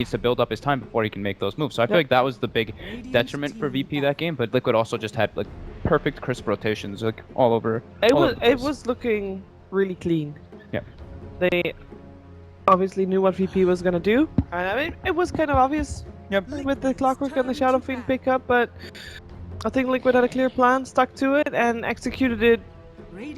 needs to build up his time before he can make those moves. So I feel like that was the big detriment for VP that game. But Liquid also just had like perfect crisp rotations like all over. It was looking really clean. Yeah. They obviously knew what VP was gonna do, and I mean it was kind of obvious. Yep. With the Clockwork and the Shadow Fiend pickup, but I think Liquid had a clear plan, stuck to it, and executed it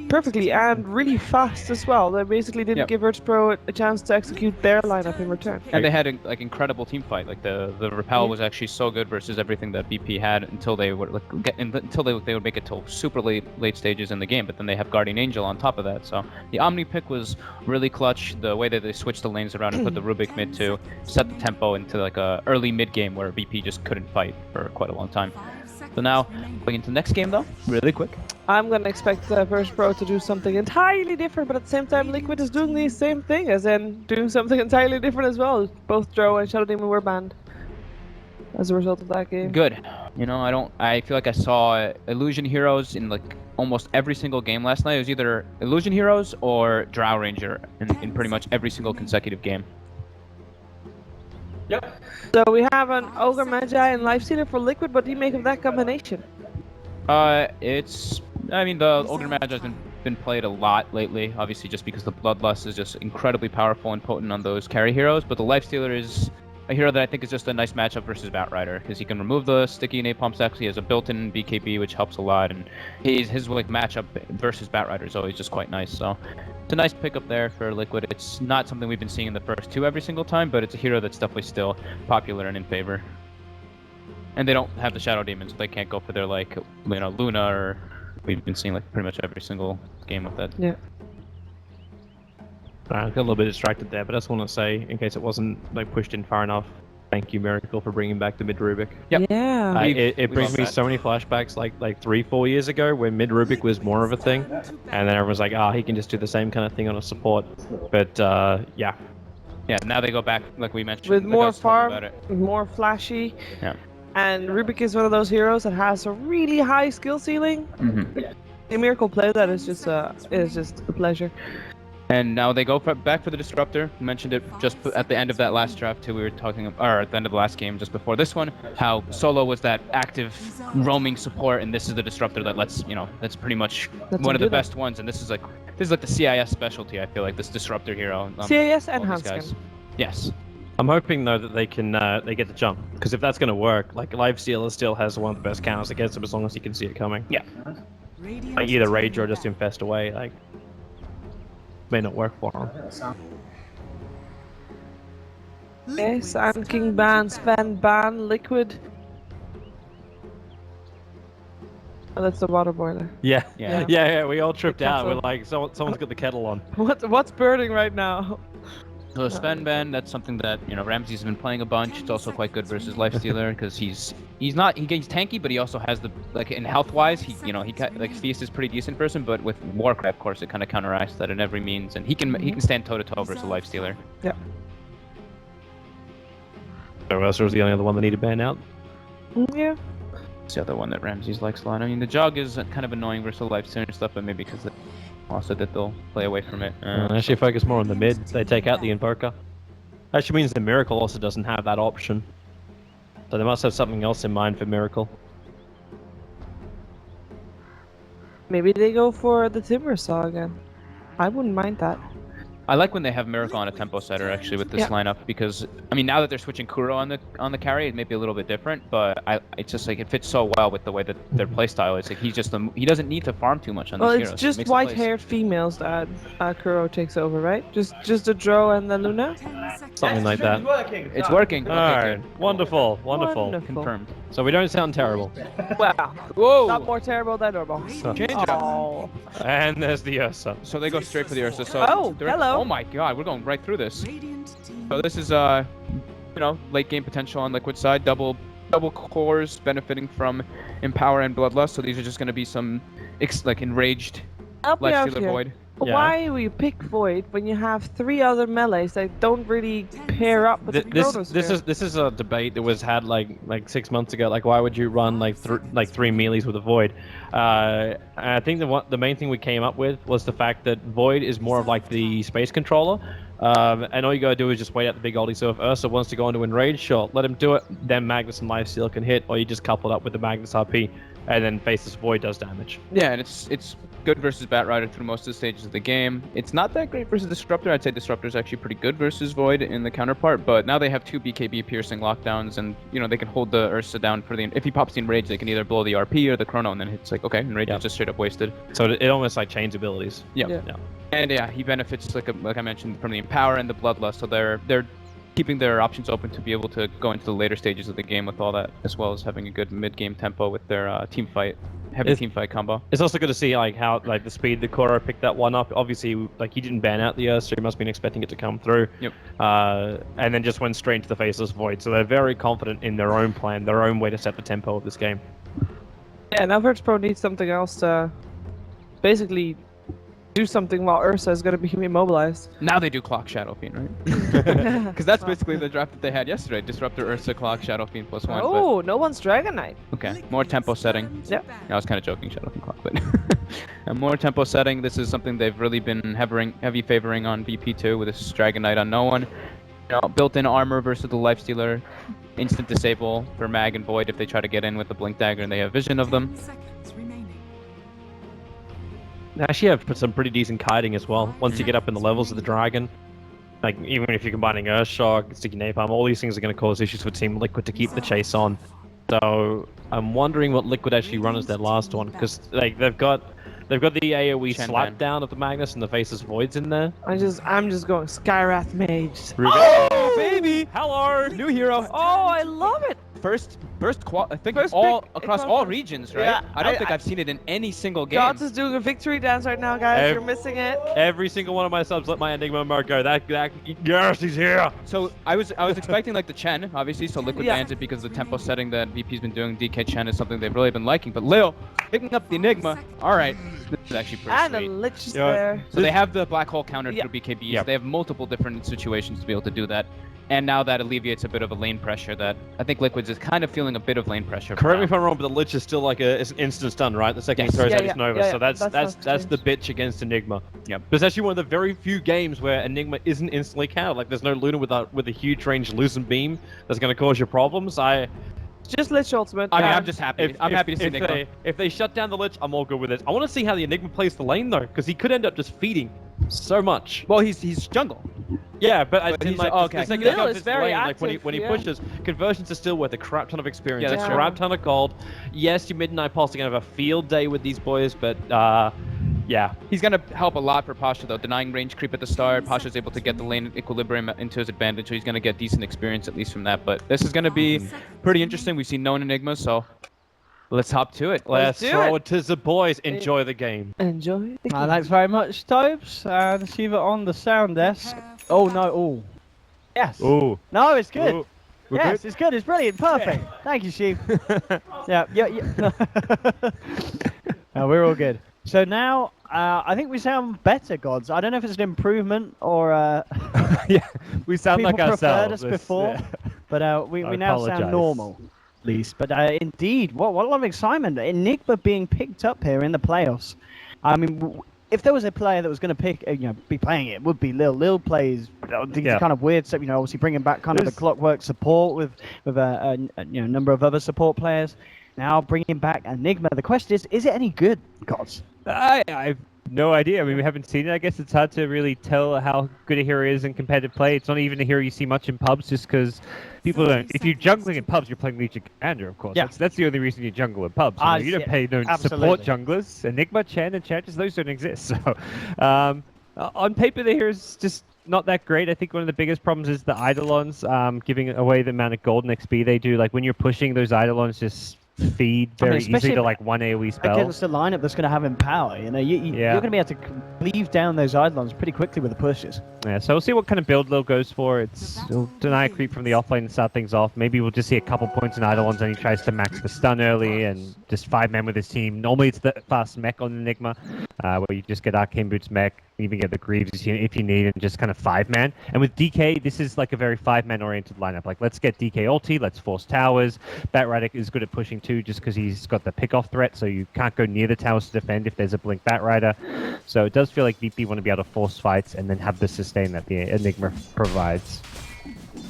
perfectly and really fast as well. They basically didn't give Virtus.Pro a chance to execute their lineup in return. And they had like incredible team fight. Like the repel was actually so good versus everything that VP had until they would until they would make it till super late stages in the game. But then they have Guardian Angel on top of that. So the Omni pick was really clutch. The way that they switched the lanes around and put the Rubik mid to set the tempo into like a early mid game where VP just couldn't fight for quite a long time. So now, going into the next game though, really quick. I'm gonna expect Virtus.Pro to do something entirely different, but at the same time, Liquid is doing the same thing, as in doing something entirely different as well. Both Drow and Shadow Demon were banned as a result of that game. Good. You know, I feel like I saw Illusion Heroes in like almost every single game last night. It was either Illusion Heroes or Drow Ranger in pretty much every single consecutive game. Yep. So we have an Ogre Magi and Lifestealer for Liquid. What do you make of that combination? I mean, the Ogre Magi has been played a lot lately, obviously just because the Bloodlust is just incredibly powerful and potent on those carry heroes, but the Lifestealer is a hero that I think is just a nice matchup versus Batrider, because he can remove the sticky napalm stacks, he has a built-in BKB which helps a lot, and his like matchup versus Batrider is always just quite nice, so it's a nice pickup there for Liquid. It's not something we've been seeing in the first two every single time, but it's a hero that's definitely still popular and in favor. And they don't have the Shadow Demons, so they can't go for their like, you know, Luna, or we've been seeing like pretty much every single game with that. Yeah. I got a little bit distracted there, but I just want to say, in case it wasn't like pushed in far enough, thank you Miracle for bringing back the mid Rubik. Yep. Yeah. It brings me so many flashbacks, like 3-4 years ago when mid Rubik was more of a thing, and then everyone's like, he can just do the same kind of thing on a support. But yeah. Yeah. Now they go back, like we mentioned, with more farm, it. more flashy. Yeah. And Rubik is one of those heroes that has a really high skill ceiling. The Miracle play that is just a pleasure. And now they go back for the Disruptor. We mentioned it just at the end of that last draft too. We were talking, or at the end of the last game, just before this one, how Solo was that active roaming support, and this is the Disruptor that lets, you know, that's pretty much one of the best ones. And this is like the CIS specialty. I feel like this Disruptor hero. CIS and Hanskin. Yes. I'm hoping though that they can they get the jump, because if that's going to work, like Lifestealer still has one of the best counters against him as long as he can see it coming. Yeah. Like either Rage or just Infest away, like may not work for him. Yes, and King ban, Sven ban, Liquid. Oh, that's the water boiler. Yeah. We all tripped out. We're like, someone's got the kettle on. What's burning right now? So Sven ban, that's something that, you know, Ramsey's been playing a bunch. It's also quite good versus Lifestealer because he's tanky, but he also has the, like, in health wise, Feast is pretty decent person, but with Warcraft, of course, it kind of counteracts that in every means, and he can stand toe to toe versus Lifestealer. Yeah. So Elser was the only other one that needed ban out. Yeah. It's the other one that Ramsey's likes a lot. I mean, the Jog is kind of annoying versus Lifestealer and stuff, but maybe because also that they'll play away from it. Actually focus more on the mid. They take out the Invoker. Actually means the Miracle also doesn't have that option. So they must have something else in mind for Miracle. Maybe they go for the Timber Saw again. I wouldn't mind that. I like when they have Miracle on a tempo setter actually with this lineup, because I mean now that they're switching Kuro on the carry, it may be a little bit different, but it's just like it fits so well with the way that their playstyle is. Like he doesn't need to farm too much on these heroes. Well, it's just white-haired females that Kuro takes over, right? Just the Drow and the Luna. Something like that. It's working. All right, wonderful. Confirmed. So we don't sound terrible. Wow. Whoa. Not more terrible than normal. Change it up. And there's the Ursa. So they go straight for the Ursa. So hello. Oh my god, we're going right through this. So this is you know, late game potential on Liquid side, double cores benefiting from Empower and Bloodlust. So these are just going to be some like enraged Lifestealer Void. Yeah. Why will you pick Void when you have 3 other melees that don't really pair up with the Chronosphere? This is a debate that was had like 6 months ago. Like, why would you run like 3 melees with a Void? I think the main thing we came up with was the fact that Void is more of like the space controller. And all you gotta do is just wait out the big oldie. So if Ursa wants to go into enrage, sure, let him do it. Then Magnus and Lifesteal can hit, or you just couple it up with the Magnus RP, and then Faceless Void does damage. Yeah, and it's good versus Batrider through most of the stages of the game. It's not that great versus Disruptor. I'd say Disruptor is actually pretty good versus Void in the counterpart, but now they have 2 BKB piercing lockdowns, and they can hold the Ursa down for if he pops the enrage, they can either blow the RP or the Chrono, and then it's like, okay, enrage is just straight up wasted. So it almost like chains abilities. Yeah. And yeah, he benefits like I mentioned from the Empower and the Bloodlust, so they're keeping their options open to be able to go into the later stages of the game with all that, as well as having a good mid-game tempo with their team fight. Heavy team fight combo. It's also good to see like how the speed the Koro picked that one up. Obviously, like he didn't ban out the Earth, so he must have been expecting it to come through. Yep. And then just went straight into the Faceless Void. So they're very confident in their own plan, their own way to set the tempo of this game. Yeah, now Virtus.Pro needs something else to basically do something while Ursa is going to be immobilized. Now they do Clock Shadow Fiend, right? Because that's basically the draft that they had yesterday. Disruptor, Ursa, Clock, Shadow Fiend +1. Oh, no one's Dragon Knight. Okay, more tempo setting. Yeah. I was kind of joking, Shadow Fiend Clock, but a more tempo setting. This is something they've really been heavy favoring on VP2 with this Dragon Knight on no one. Built-in armor versus the Lifestealer. Instant disable for Mag and Void if they try to get in with the Blink Dagger and they have vision of them. They actually have some pretty decent kiting as well. Once you get up in the levels of the Dragon, like even if you're combining Earthshock, Sticky Napalm, all these things are going to cause issues for Team Liquid to keep the chase on. So I'm wondering what Liquid actually run as their last one, because like they've got the AoE slap down of the Magnus and the Faceless Voids in there. I'm just going Skywrath Mage. Oh baby! Hello, new hero. Oh, I love it. First I think First all pick across all regions, right? Yeah, I don't think I've seen it in any single game. Gods is doing a victory dance right now, guys. You're missing it. Every single one of my subs let my Enigma mark go. Yes, he's here. So I was expecting like the Chen, obviously, so Liquid bans it because the tempo setting that VP's been doing. DK Chen is something they've really been liking, but Leo picking up the Enigma. All right, this is actually pretty and sweet. a Lich is there. So they have the Black Hole countered through BKBs. Yep. They have multiple different situations to be able to do that. And now that alleviates a bit of a lane pressure that I think Liquids is kind of feeling a bit of lane pressure. Correct me if I'm wrong, but the Lich is still like it's an instant stun, right? The second he throws out his Nova. So that's the bitch against Enigma. Yep. But it's actually one of the very few games where Enigma isn't instantly countered. Like there's no Luna with a huge range Lucent Beam that's going to cause you problems. Just Lich ultimate. I mean, I'm just happy. I'm happy to see Enigma. If they shut down the Lich, I'm all good with it. I want to see how the Enigma plays the lane though, because he could end up just feeding so much. Well, he's jungle. Yeah, but he's like, okay. Lil is very like when he active, pushes, conversions are still worth a crap ton of experience, Yeah, a crap ton of gold. Yes, your Midnight Pulse are gonna have a field day with these boys, but yeah. He's gonna help a lot for Pasha though, denying range creep at the start. Pasha's able to get the lane equilibrium into his advantage, so he's gonna get decent experience at least from that. But this is gonna be pretty interesting. We've seen no Enigma, so let's hop to it. Let's throw it to the boys. Enjoy the game. Enjoy the game. Thanks very much, Tobes. And Shiva on the sound desk. Oh no! Oh, yes. Ooh. No, it's good. Ooh. Yes, it's good. It's brilliant. Perfect. Thank you, Shiv. yeah. No, we're all good. So now, I think we sound better, gods. I don't know if it's an improvement or yeah, we sound like people preferred ourselves. us before, but we now sound apologise. normal, at least. But indeed, what a lot of excitement! Enigma being picked up here in the playoffs. I mean, if there was a player that was going to be playing it, would be Lil. Lil plays these kind of weird stuff. Obviously bringing back kind of the Clockwork support with a number of other support players. Now bringing back Enigma. The question is it any good, gods? I've no idea. I mean, we haven't seen it. I guess it's hard to really tell how good a hero is in competitive play. It's not even a hero you see much in pubs, just because people don't. If you're jungling in pubs, you're playing Legion Commander, of course. Yeah. That's the only reason you jungle in pubs. You don't pay no support junglers. Enigma, Chen, and Enchantress, those don't exist. So, on paper, the hero's just not that great. I think one of the biggest problems is the Eidolons giving away the amount of golden XP they do. Like when you're pushing, those Eidolons just feed very easily to like one AoE spell. Against a lineup that's going to have Empower, you're going to be able to leave down those Eidolons pretty quickly with the pushes. Yeah, so we'll see what kind of build Lil goes for. It'll deny creep from the offlane and start things off. Maybe we'll just see a couple points in Eidolons and he tries to max the stun early and just 5 men with his team. Normally it's the fast mech on Enigma, where you just get Arcane Boots mech, can even get the Greaves if you need, and just kind of 5-man. And with DK, this is like a very 5-man oriented lineup. Like, let's get DK ulti, let's force towers. Batrider is good at pushing too, just because he's got the pick-off threat, so you can't go near the towers to defend if there's a blink Batrider. So it does feel like VP want to be able to force fights and then have the sustain that the Enigma provides.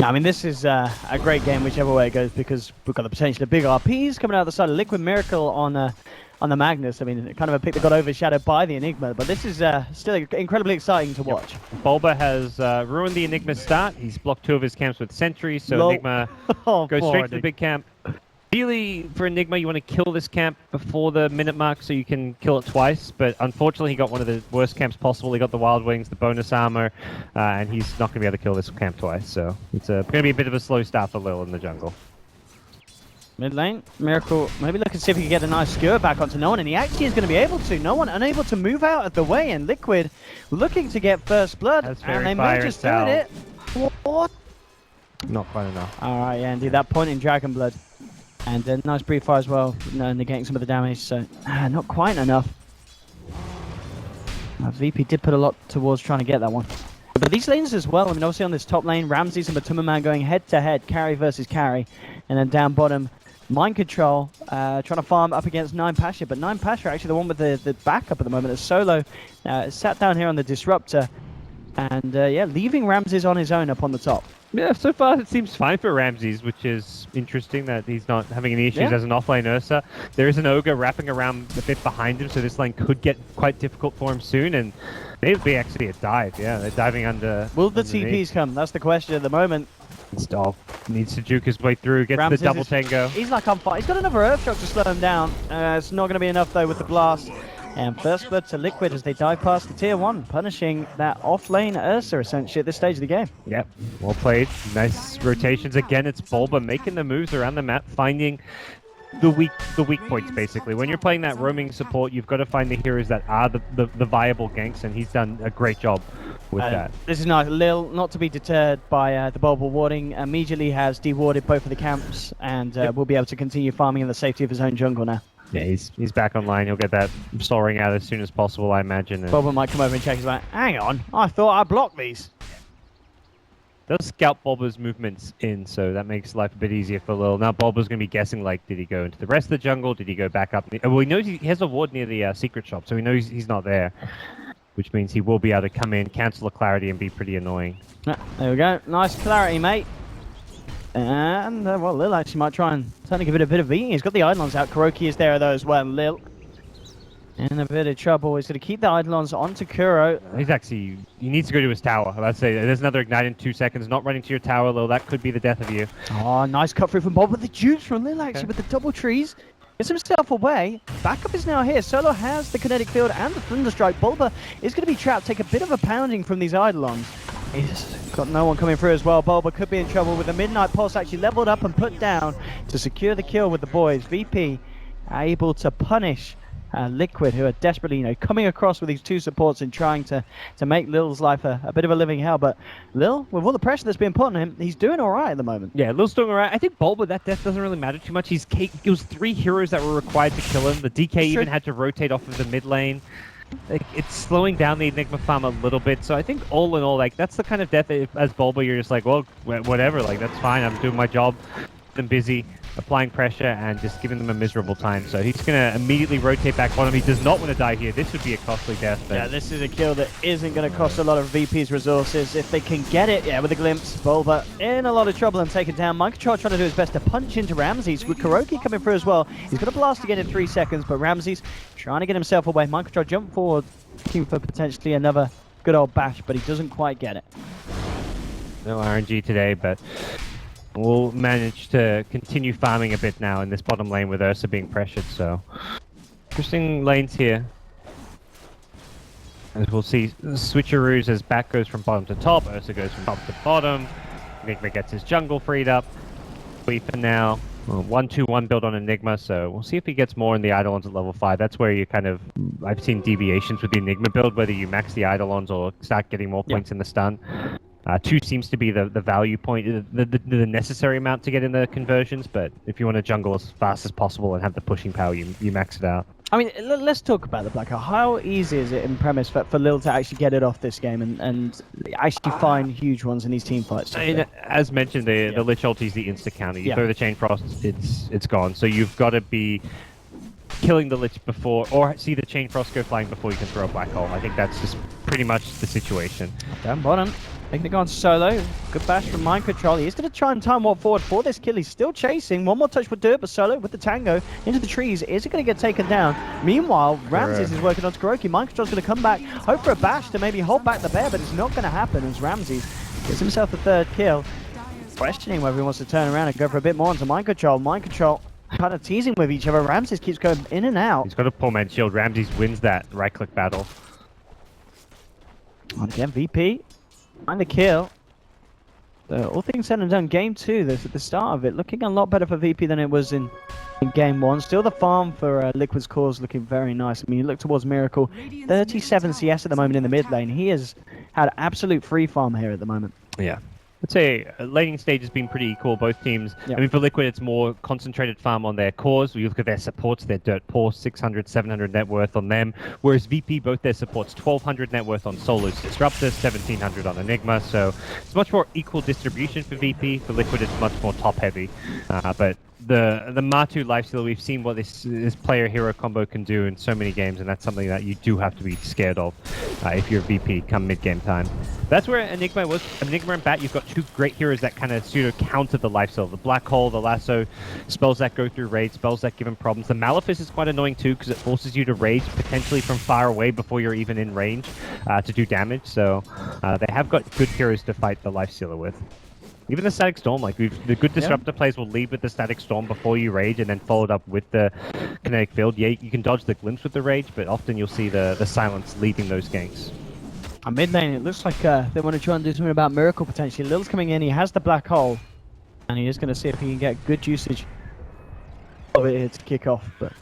I mean, this is a great game whichever way it goes, because we've got the potential of big RPs coming out the side of Liquid Miracle on the Magnus. I mean, kind of a pick that got overshadowed by the Enigma, but this is still incredibly exciting to watch. Bulba has ruined the Enigma's start. He's blocked 2 of his camps with sentries, so Enigma goes straight to the big camp. Ideally, for Enigma, you want to kill this camp before the minute mark so you can kill it twice, but unfortunately he got one of the worst camps possible. He got the Wild Wings, the bonus armor, and he's not going to be able to kill this camp twice, so it's going to be a bit of a slow start for Lil in the jungle. Mid lane, Miracle, maybe look and see if he can get a nice skewer back onto No One, and he actually is going to be able to. No One unable to move out of the way, and Liquid looking to get first blood, and they may just do it. What? Not quite enough. Alright, yeah, indeed, that point in Dragon Blood. And a nice brief fire as well, negating some of the damage, so not quite enough. VP did put a lot towards trying to get that one. But these lanes as well, I mean, obviously on this top lane, Ramses and Batumaman going head-to-head, carry versus carry. And then down bottom, Mind Control, trying to farm up against 9 Pasha, but 9 Pasha actually the one with the backup at the moment. As Solo sat down here on the Disruptor, and yeah, leaving Ramses on his own up on the top. Yeah, so far it seems fine for Ramses, which is interesting that he's not having any issues as an offlane Ursa. There is an Ogre wrapping around a bit behind him, so this lane could get quite difficult for him soon, and it would be actually a dive. Yeah, they're diving under. Will the TPs come? That's the question at the moment. Stop. Needs to juke his way through, gets the double tango. He's like on fire. He's got another Earthshock to slow him down. It's not going to be enough though with the blast. And first blood to Liquid as they dive past the tier 1, punishing that off-lane Ursa essentially at this stage of the game. Yep, well played. Nice rotations. Again, it's Bulba making the moves around the map, finding the weak points basically. When you're playing that roaming support, you've got to find the heroes that are the viable ganks, and he's done a great job with that. This is nice. Lil, not to be deterred by the Bulba warding, immediately has dewarded both of the camps, and will be able to continue farming in the safety of his own jungle now. Yeah, he's back online. He'll get that Soul Ring out as soon as possible, I imagine. Bulba might come over and check. He's like, hang on, I thought I blocked these. Does scout Bulba's movements in, so that makes life a bit easier for Lil. Now Bulba's going to be guessing, like, did he go into the rest of the jungle? Did he go back up? Well, he knows he has a ward near the secret shop, so he knows he's not there, which means he will be able to come in, cancel the clarity, and be pretty annoying. There we go. Nice clarity, mate. And, well, Lil actually might try and certainly give it a bit of eating. He's got the Eidolons out. Kuroki is there, though, as well. Lil in a bit of trouble. He's going to keep the Eidolons onto Kuro. He's actually... He needs to go to his tower. Let's say there's another Ignite in 2 seconds. Not running to your tower, Lil. That could be the death of you. Oh, nice cut through from Bob with the juice from Lil, actually, with the double trees. Gets himself away. Backup is now here. Solo has the kinetic field and the Thunderstrike. Bulba is going to be trapped. Take a bit of a pounding from these Eidolons. He's got no one coming through as well. Bulba could be in trouble with the Midnight Pulse actually leveled up and put down to secure the kill with the boys. VP able to punish Liquid, who are desperately, coming across with these 2 supports and trying to make Lil's life a bit of a living hell. But Lil, with all the pressure that's being put on him, he's doing all right at the moment. Yeah, Lil's doing all right. I think Bulba, that death doesn't really matter too much. It was 3 heroes that were required to kill him. The DK even had to rotate off of the mid lane. Like, it's slowing down the Enigma farm a little bit, so I think all in all, like, that's the kind of death that as Bulba you're just like, well, whatever, like, that's fine, I'm doing my job, I'm busy, applying pressure, and just giving them a miserable time. So he's going to immediately rotate back bottom. He does not want to die here. This would be a costly death. Yeah, this is a kill that isn't going to cost a lot of VP's resources. If they can get it, with a glimpse, Bulba in a lot of trouble and taken down. Mind Control trying to do his best to punch into Ramses, with Kuroki coming through as well. He's got a blast again in 3 seconds, but Ramses trying to get himself away. Mind Control jump forward, looking for potentially another good old bash, but he doesn't quite get it. No RNG today, but we'll manage to continue farming a bit now in this bottom lane with Ursa being pressured, so interesting lanes here. As we'll see switcheroos as back goes from bottom to top, Ursa goes from top to bottom, Enigma gets his jungle freed up. For now, 1-2-1 build on Enigma, so we'll see if he gets more in the Eidolons at level 5. That's where you kind of... I've seen deviations with the Enigma build, whether you max the Eidolons or start getting more points in the stun. 2 seems to be the value point, the necessary amount to get in the conversions, but if you want to jungle as fast as possible and have the pushing power, you max it out. I mean, let's talk about the Black Hole. How easy is it in premise for Lil to actually get it off this game and actually find huge ones in these team fights? I mean, as mentioned, the Lich ulti is the insta counter. You throw the Chain Frost, it's gone. So you've got to be killing the Lich before, or see the Chain Frost go flying before you can throw a Black Hole. I think that's just pretty much the situation. Down bottom. Making it go on solo. Good bash from Mind Control. He's going to try and time warp forward for this kill. He's still chasing. One more touch would do it, but solo with the tango into the trees. Is it going to get taken down? Meanwhile, Ramses is working on Kuroki. Mind Control's going to come back, hope for a bash to maybe hold back the bear, but it's not going to happen as Ramses gets himself the 3rd kill. Questioning whether he wants to turn around and go for a bit more onto Mind Control. Mind Control kind of teasing with each other. Ramses keeps going in and out. He's got a poor man shield. Ramses wins that right-click battle. And again, VP. Find the kill. All things said and done, game 2, the start of it, looking a lot better for VP than it was in game 1. Still the farm for Liquid's cause looking very nice. I mean, you look towards Miracle, 37 CS at the moment in the mid lane. He has had absolute free farm here at the moment. Yeah. I'd say laning stage has been pretty equal, both teams. I mean, for Liquid, it's more concentrated farm on their cores. We look at their supports, their Dirt Poor, 600, 700 net worth on them. Whereas VP, both their supports, 1200 net worth on Solo's Disruptor, 1700 on Enigma. So it's much more equal distribution for VP. For Liquid, it's much more top heavy. But the Matu lifesteal, we've seen what this player hero combo can do in so many games, and that's something that you do have to be scared of if you're VP come mid-game time. That's where Enigma was. Enigma and Bat, you've got 2 great heroes that kind of pseudo counter the lifesteal. The Black Hole, the Lasso, spells that go through raids, spells that give him problems. The Malefice is quite annoying too because it forces you to rage potentially from far away before you're even in range to do damage. So they have got good heroes to fight the lifestealer with. Even the Static Storm, like the good Disruptor plays will lead with the Static Storm before you rage and then followed up with the Kinetic Field. Yeah, you can dodge the Glimpse with the rage, but often you'll see the Silence leading those ganks. On mid lane, it looks like they want to try and do something about Miracle potentially. Lil's coming in, he has the Black Hole, and he is going to see if he can get good usage of it here to kick off. But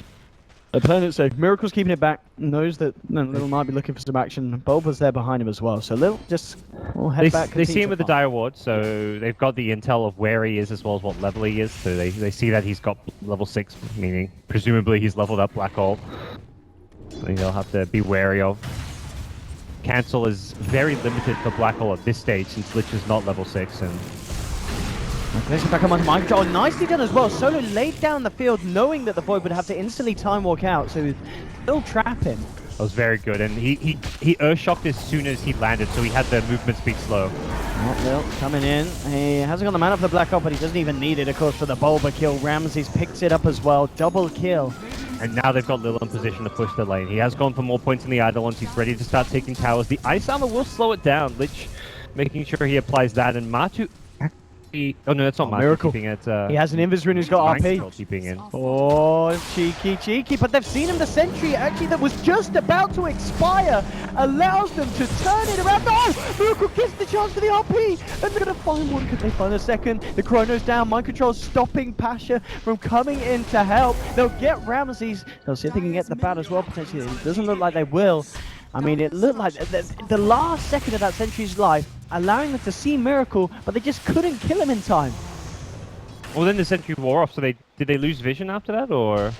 opponents say Miracle's keeping it back, knows that Lil might be looking for some action. Bulba's there behind him as well, so Lil just will head back. They see him with the Dire Ward, so they've got the intel of where he is as well as what level he is. So they see that he's got level 6, meaning presumably he's leveled up Black Hole. I think they'll have to be wary of. Cancel is very limited for Black Hole at this stage since Lich is not level 6. And let's back on Mind Control. Nicely done as well. Solo laid down the field knowing that the Void would have to instantly time walk out, so he'll trap him. That was very good, and he Earth-shocked as soon as he landed, so he had the movement speed slow. Lil coming in. He hasn't got the mana for the Black Hole, but he doesn't even need it, of course, for the Bulba kill. Ramses picks it up as well. Double kill. And now they've got Lil in position to push the lane. He has gone for more points in the Eidolons. He's ready to start taking towers. The Ice Armor will slow it down. Lich making sure he applies that. And Matu actually... Oh, no, that's not Matu Miracle. keeping it. He has an Invis rune who's got RP. Keeping in. Oh, cheeky. But they've seen him. The Sentry, actually, that was just about to expire, allows them to turn it around. Oh, Miracle gets the chance for the RP. And they're going to find one. Could they find a second? The Chrono's down. Mind Control stopping Pasha from coming in to help. They'll get Ramses. They'll see if they can get the bat as well, potentially. It doesn't look like they will. I mean, it looked like the last second of that Sentry's life, allowing them to see Miracle, but they just couldn't kill him in time. Well, then the Sentry wore off, so did they lose vision after that, or...?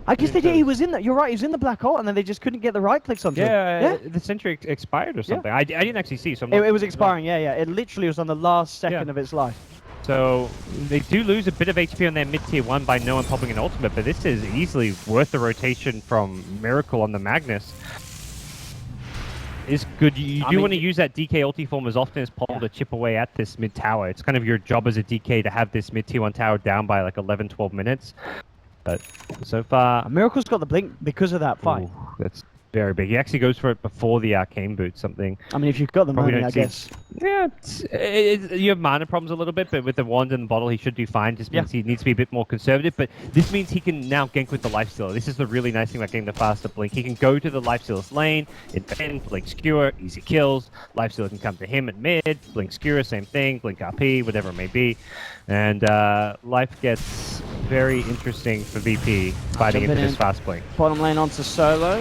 I guess they did. He was in that. You're right. He was in the Black Hole, and then they just couldn't get the right clicks onto him. Yeah, the Sentry expired or something. I didn't actually see, so it was expiring, yeah. It literally was on the last second of its life. So they do lose a bit of HP on their mid-tier 1 by no one popping an ultimate, but this is easily worth the rotation from Miracle on the Magnus. Is good. You do want to use that DK ulti form as often as possible to chip away at this mid tower. It's kind of your job as a DK to have this mid-tier 1 tower down by like 11-12 minutes. But so far... Miracle's got the blink because of that fight. Ooh, that's very big. He actually goes for it before the Arcane Boot, something... I mean, if you've got the money, I guess. Yeah, you have mana problems a little bit, but with the wand and the bottle, he should do fine. Just means he needs to be a bit more conservative, but this means he can now gank with the Lifestealer. This is the really nice thing about getting the faster blink. He can go to the Lifestealer's lane, invent, blink skewer, easy kills. Lifestealer can come to him at mid, blink skewer, same thing, blink RP, whatever it may be. And life gets very interesting for VP fighting into this fast blink. Bottom lane onto Solo.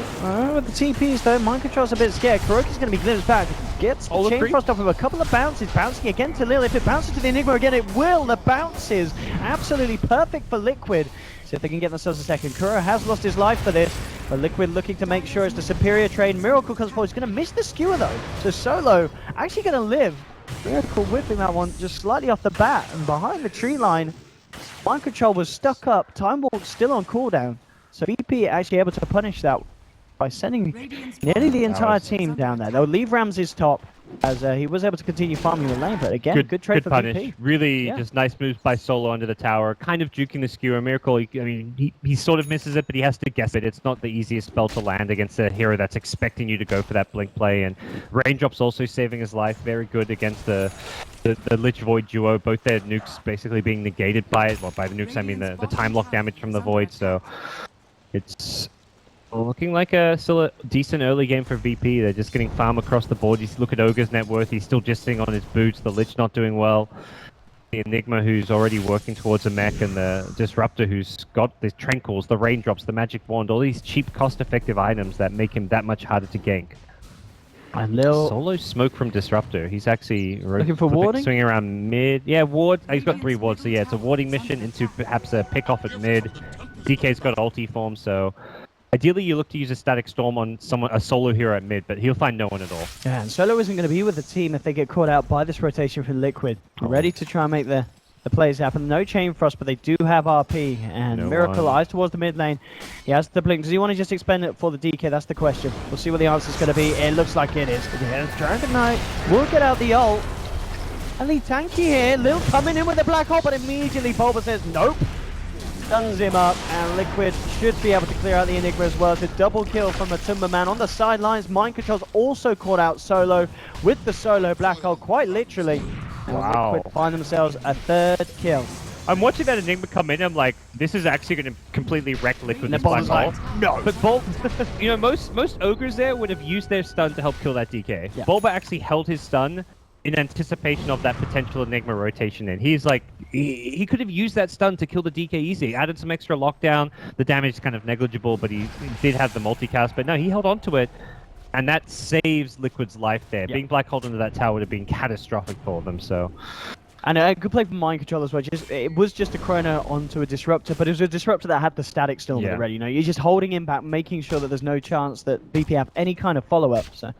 With the TPs though, Mind Control's a bit scared. Kuroki's going to be glimpsed back. gets the All Chain agree. Frost off of a couple of bounces, bouncing again to Lil. If it bounces to the Enigma again, it will. The bounces, absolutely perfect for Liquid. See if they can get themselves a second. Kuro has lost his life for this, but Liquid looking to make sure it's the superior trade. Miracle comes forward. He's going to miss the skewer though. So Solo actually going to live. Miracle whipping that one just slightly off the bat, and behind the tree line, Mind Control was stuck up. Time Walk still on cooldown. So VP actually able to punish that by sending nearly the entire team down there. They'll leave Ramses top, as he was able to continue farming the lane, but again, good trade for punish. VP. Really just nice moves by Solo under the tower, kind of juking the skewer. Miracle, I mean, he sort of misses it, but he has to guess it. It's not the easiest spell to land against a hero that's expecting you to go for that blink play, and Raindrop's also saving his life. Very good against the Lich Void duo, both their nukes basically being negated by it. Well, by the nukes, I mean the time lock damage from the Void, so it's looking like still a decent early game for VP. They're just getting farm across the board. You look at Ogre's net worth, he's still just sitting on his boots. The Lich not doing well. The Enigma who's already working towards a mech, and the Disruptor who's got the Tranquils, the Raindrops, the Magic Wand, all these cheap, cost-effective items that make him that much harder to gank. And Lil Solo smoke from Disruptor. He's actually looking for warding? swinging around mid. Yeah, ward. He's got 3 wards, so yeah, it's a warding mission into perhaps a pick off at mid. DK's got ulti form, so ideally you look to use a static storm on a solo hero at mid, but he'll find no one at all. Yeah, and Solo isn't going to be with the team if they get caught out by this rotation from Liquid. Ready to try and make the plays happen. No Chain Frost, but they do have RP, and No Miracle one. eyes towards the mid lane. He has the blink. Does he want to just expend it for the DK? That's the question. We'll see what the answer's going to be. It looks like it is. Yeah, Dragon Knight will get out the ult. Elite tanky here. Lil coming in with the black hole, but immediately Bulba says nope. Stuns him up, and Liquid should be able to clear out the Enigma as well. It's a double kill from a Tumba Man on the sidelines. Mind Control's also caught out Solo with the Solo black hole, quite literally. And Wow. Liquid find themselves a 3rd kill. I'm watching that Enigma come in, I'm like, this is actually going to completely wreck Liquid And this the black Bulba's hole. like, no. But Bolt, you know, most ogres there would have used their stun to help kill that DK. Yeah. Bulba actually held his stun in anticipation of that potential Enigma rotation in. He's like, he could have used that stun to kill the DK easy, added some extra lockdown. The damage is kind of negligible, but he did have the multicast, but no, he held on to it. And that saves Liquid's life there. Yeah. Being black holed into that tower would have been catastrophic for them, so. And a good play from Mind Control as well. It was just a Chrono onto a Disruptor, but it was a Disruptor that had the static storm already. You know, you're just holding him back, making sure that there's no chance that VP have any kind of follow-up. So,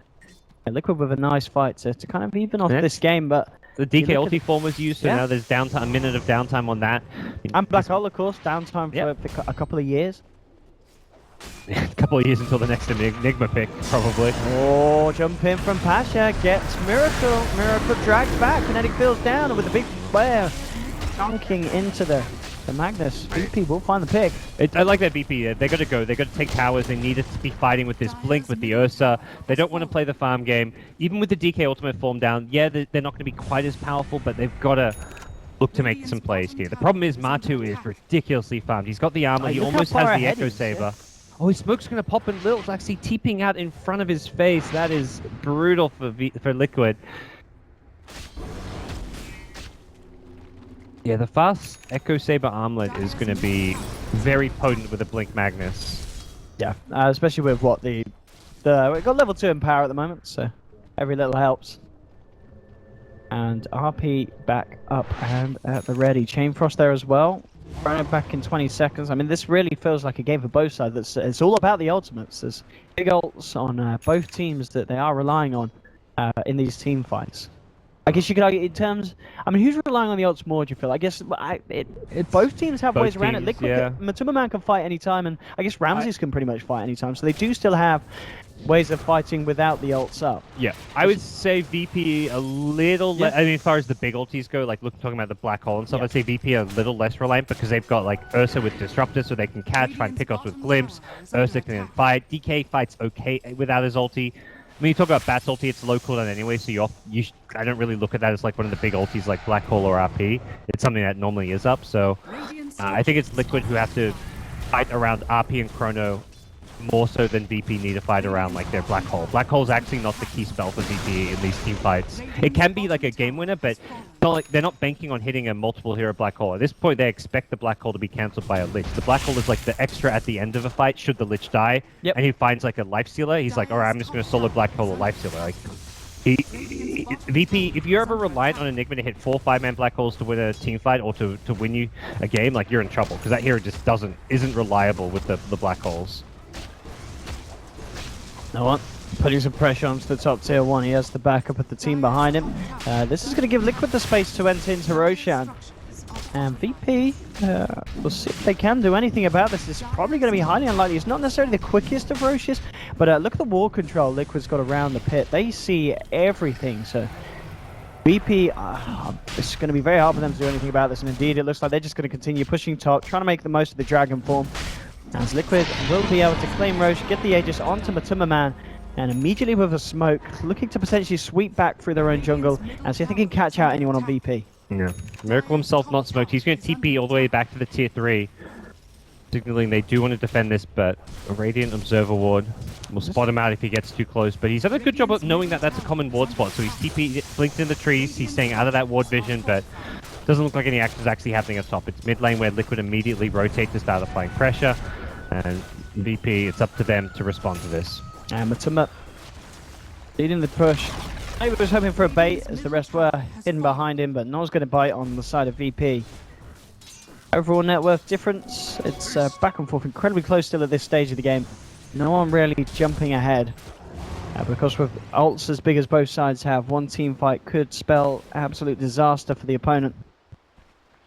yeah, Liquid with a nice fight to kind of even off this game, but The DK ulti form was used, so Yeah. now there's downtime, a minute of downtime on that. and Black Hole, of course, downtime for a couple of years. A couple of years until the next Enigma pick, probably. Oh, jump in from Pasha, gets Miracle. Miracle drags back, Kinetic Field's down, and with a big flare, dunking into the Magnus. VP will find the pick. I like that BP. They got to go. They got to take towers. They needed to be fighting with this Blink, with the Ursa. They don't want to play the farm game. Even with the DK ultimate form down, yeah, they're not going to be quite as powerful, but they've got to look to make some plays here. The problem is Matu is ridiculously farmed. He's got the armor. He look how almost far has the ahead Echo he is, Saber. Oh, his smoke's going to pop, and Lil's actually teeping out in front of his face. That is brutal for Liquid. Yeah, the fast Echo Saber armlet is going to be very potent with a Blink Magnus. Yeah, especially with what we've got level 2 in power at the moment, so every little helps. And RP back up and at the ready. Chain Frost there as well. Throwing it back in 20 seconds. I mean, this really feels like a game for both sides. It's all about the ultimates. There's big ults on both teams that they are relying on in these team fights. I guess you could argue in terms... I mean, who's relying on the ults more, do you feel? I guess both teams have Both ways around it. teams, Liquid, yeah. Matuma Man can fight anytime, and I guess Ramses can pretty much fight anytime. So they do still have ways of fighting without the ults up. Yeah, I would say VP a little less. I mean, as far as the big ultis go, like talking about the black hole and stuff, I'd say VP a little less reliant because they've got like Ursa with Disruptor, so they can catch, find pickoffs with Glimpse. Ursa can then fight. DK fights okay without his ulti. When you talk about Bat's ulti, it's low cooldown anyway, so I don't really look at that as like one of the big ultis like Black Hole or RP. It's something that normally is up, so I think it's Liquid who have to fight around RP and Chrono more so than VP need to fight around like their Black Hole. Black Hole's actually not the key spell for VP in these team fights. It can be like a game winner, but they're not banking on hitting a multiple hero Black Hole. At this point, they expect the Black Hole to be cancelled by a Lich. The Black Hole is like the extra at the end of a fight should the Lich die, and he finds like a Life Stealer. He's like, alright, I'm just going to solo Black Hole a Life Stealer. Like, VP, if you're ever reliant on Enigma to hit 4 or 5-man black holes to win a team fight or to win you a game, like, you're in trouble, because that hero just isn't reliable with the black holes. No one putting some pressure onto the top tier 1. He has the backup of the team behind him. This is going to give Liquid the space to enter into Roshan. And VP, we'll see if they can do anything about this. It's probably going to be highly unlikely. It's not necessarily the quickest of Roshes, but look at the wall control Liquid's got around the pit. They see everything, so VP, it's going to be very hard for them to do anything about this, and indeed it looks like they're just going to continue pushing top, trying to make the most of the Dragon form. As Liquid will be able to claim Roche, get the Aegis onto Matuma Man, and immediately with a smoke, looking to potentially sweep back through their own jungle and see if they can catch out anyone on VP. Yeah. Miracle himself not smoked. He's going to TP all the way back to the tier 3. Signaling they do want to defend this, but a Radiant Observer Ward will spot him out if he gets too close. But he's done a good job of knowing that that's a common ward spot. So he's TP blinked in the trees. He's staying out of that ward vision, but doesn't look like any action is actually happening up top. It's mid lane where Liquid immediately rotate to start applying pressure. And VP, it's up to them to respond to this. And Matuma leading the push. Maybe was hoping for a bait as the rest were hidden behind him, but no one's going to bite on the side of VP. Overall net worth difference, it's back and forth, incredibly close still at this stage of the game. No one really jumping ahead. Because with ults as big as both sides have, one team fight could spell absolute disaster for the opponent.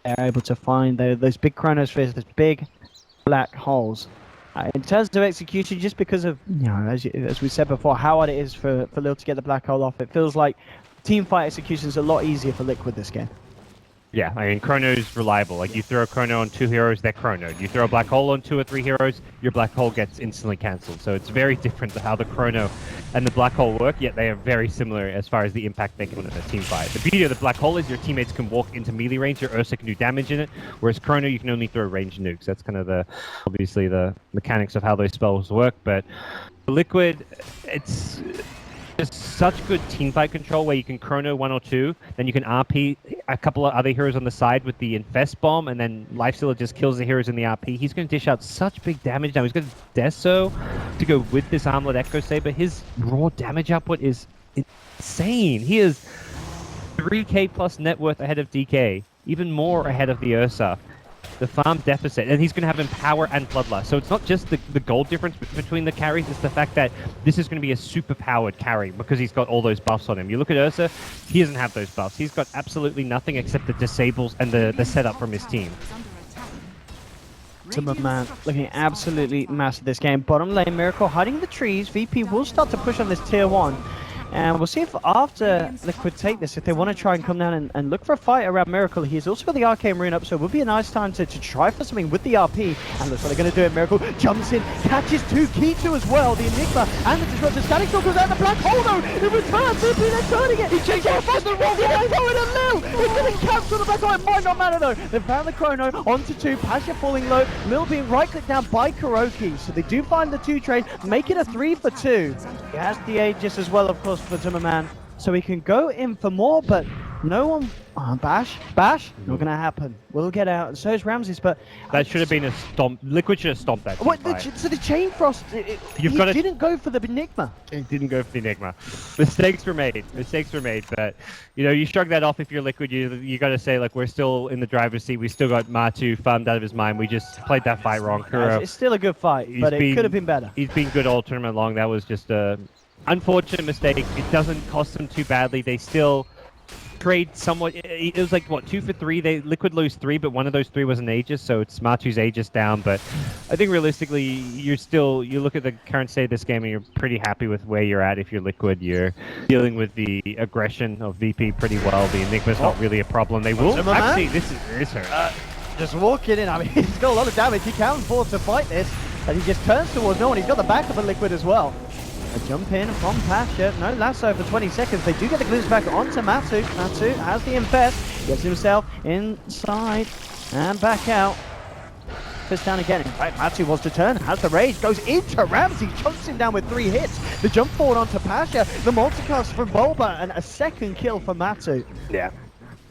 They're able to find those big chronospheres, those big black holes. In terms of execution, just because of, you know, as we said before, how hard it is for Lil to get the black hole off, it feels like team fight execution is a lot easier for Liquid this game. Yeah, I mean, Chrono's reliable. Like, you throw a Chrono on 2 heroes, they're Chronoed. You throw a black hole on 2 or 3 heroes, your black hole gets instantly cancelled. So it's very different to how the Chrono and the black hole work, yet they are very similar as far as the impact they can put in a team fight. The beauty of the black hole is your teammates can walk into melee range, your Ursa can do damage in it, whereas Chrono, you can only throw ranged nukes. That's kind of obviously the mechanics of how those spells work, but for Liquid, it's just such good teamfight control where you can Chrono 1 or 2, then you can RP a couple of other heroes on the side with the Infest Bomb, and then Lifestealer just kills the heroes in the RP. He's going to dish out such big damage now. He's got Deso to go with this Armlet Echo Saber. His raw damage output is insane. He is 3k plus net worth ahead of DK, even more ahead of the Ursa. The farm deficit, and he's going to have Empower and Bloodlust. So it's not just the gold difference between the carries, it's the fact that this is going to be a super powered carry because he's got all those buffs on him. You look at Ursa, he doesn't have those buffs. He's got absolutely nothing except the disables and the setup from his team. Matuma Man looking absolutely massive this game. Bottom lane, Miracle hiding in the trees. VP will start to push on this tier 1. And we'll see if after Liquid take this, if they want to try and come down and look for a fight around Miracle. He's also got the Arcane Rune up, so it would be a nice time to try for something with the RP. And looks like they're going to do it. Miracle jumps in, catches 2 Kitu as well. The Enigma and the Disruptor. Static Storm goes out the black hole though. It returns. VP they're turning it. He changed it. First and wrong. They're throwing a Lil. It's going to cancel the black hole. It might not matter though. They've found the Chrono onto 2. Pasha falling low. Lil being right-clicked down by Kuroki. So they do find the 2 trade, make it a 3 for 2. He has the Aegis as well, of course, for Matuma Man. So he can go in for more, but no one... Bash? Not gonna happen. We'll get out, and so is Ramses, but... That should have been a stomp. Liquid should have stomped that. So the Chain Frost, didn't go for the Enigma. It didn't go for the Enigma. Mistakes were made, but, you know, you shrug that off if you're Liquid. You got to say, like, we're still in the driver's seat. We still got Matu farmed out of his mind. We just played that fight wrong. Kuro, it's still a good fight, but it could have been better. He's been good all tournament long. That was just a unfortunate mistake. It doesn't cost them too badly. They still trade somewhat. It was like, what, 2 for 3? Liquid lose 3, but one of those 3 was an Aegis, so it's Matu's Aegis down. But I think realistically, you look at the current state of this game and you're pretty happy with where you're at. If you're Liquid, you're dealing with the aggression of VP pretty well. The Enigma's not really a problem. They will actually. This hurt. Just walking in. I mean, he's got a lot of damage. He can afford to fight this, and he just turns towards no one. He's got the back of a Liquid as well. A jump in from Pasha. No lasso for 20 seconds. They do get the glimpse back onto Matu. Matu has the Infest. Gets himself inside and back out. Fist down again. In fact, Matu wants to turn. Has the rage. Goes into Ramsey. Chunks him down with 3 hits. The jump forward onto Pasha. The multicast from Bulba. And a second kill for Matu. Yeah.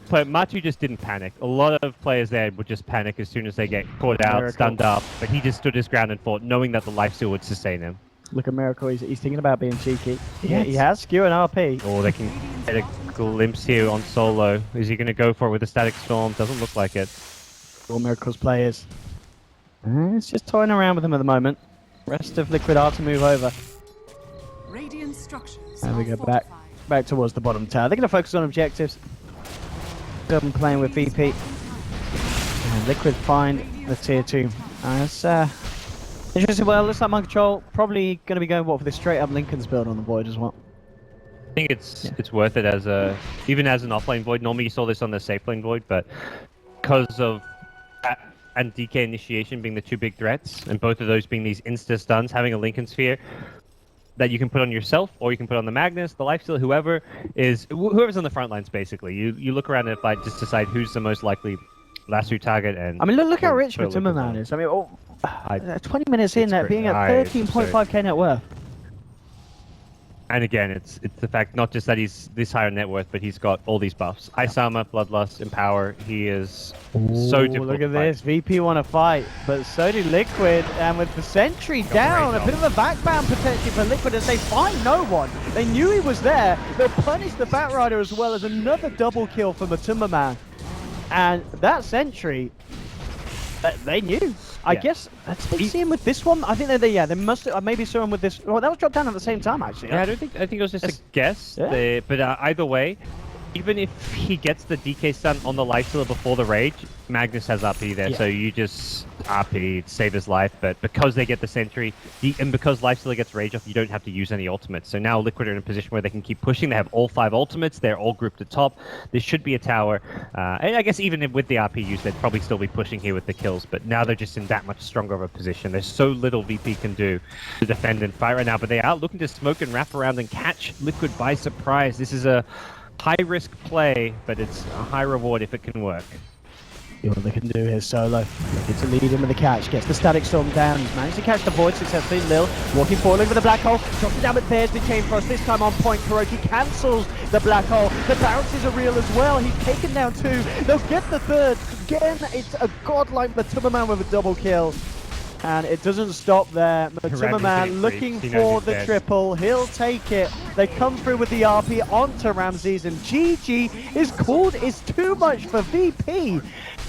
But Matu just didn't panic. A lot of players there would just panic as soon as they get caught out, stunned up. But he just stood his ground and fought, knowing that the lifesteal would sustain him. Look at Miracle. He's thinking about being cheeky. Yeah, he has skew and RP. Oh, they can get a glimpse here on solo. Is he going to go for it with a static storm? Doesn't look like it. All Miracle's players. It's just toying around with him at the moment. Rest of Liquid are to move over. Radiant structures. There we go, back towards the bottom tower. They're going to focus on objectives. Still been playing with VP. And Liquid find the tier 2. That's interesting. Well, looks like Mind Control probably going to be going for this straight up Lincoln's build on the Void as well. I think it's worth it as even as an offlane Void. Normally you saw this on the safe lane Void, but because of and DK initiation being the two big threats, and both of those being these insta stuns, having a Lincoln Sphere that you can put on yourself, or you can put on the Magnus, the Lifesteal, whoever's on the front lines basically. You look around and fight, just decide who's the most likely lasso target. And I mean, look how rich Matumba is. I mean, 20 minutes in, that being at 13.5k net worth. And again, it's the fact not just that he's this high on net worth, but he's got all these buffs. Ice Armor, Bloodlust, Empower. He is so difficult. Look at this. VP want to fight, but so do Liquid. And with the sentry down, a bit of a backbound potentially for Liquid as they find no one. They knew he was there. They'll punish the Batrider as well as another double kill for Matumba Man. And that sentry, they knew. I guess that's what see him with this one. I think they must maybe saw him with this. Well, that was dropped down at the same time actually. Yeah, I think it was just a guess. Yeah. But either way, even if he gets the DK stun on the Lifestealer before the Rage, Magnus has RP there, so you just RP, save his life. But because they get the Sentry, and because Lifestealer gets Rage off, you don't have to use any ultimates. So now Liquid are in a position where they can keep pushing. They have all 5 ultimates. They're all grouped at top. This should be a tower. And I guess even with the RP use, they'd probably still be pushing here with the kills. But now they're just in that much stronger of a position. There's so little VP can do to defend and fight right now. But they are looking to smoke and wrap around and catch Liquid by surprise. This is a high-risk play, but it's a high reward if it can work. See what they can do here, Solo. Looking to lead him with the catch. Gets the Static Storm down. He's managed to catch the Void successfully. Lil walking forward, looking for the Black Hole. Drops it down with Bears, the Chain Frost. This time on point, Kuroki cancels the Black Hole. The bounces are real as well. He's taken down 2. They'll get the 3rd. Again, it's a godlike Matumba Man with a double kill. And it doesn't stop there. Matumba Man looking for the triple. He'll take it. They come through with the RP onto Ramses, and GG is called. It's too much for VP.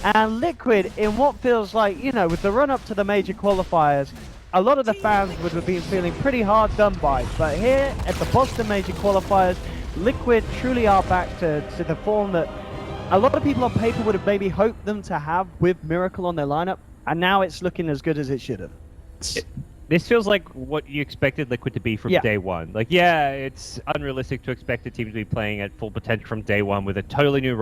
And Liquid, in what feels like, with the run-up to the major qualifiers, a lot of the fans would have been feeling pretty hard done by. But here at the Boston major qualifiers, Liquid truly are back to the form that a lot of people on paper would have maybe hoped them to have with Miracle on their lineup. And now it's looking as good as it should have. This feels like what you expected Liquid to be from day one. Like, it's unrealistic to expect a team to be playing at full potential from day one with a totally new role.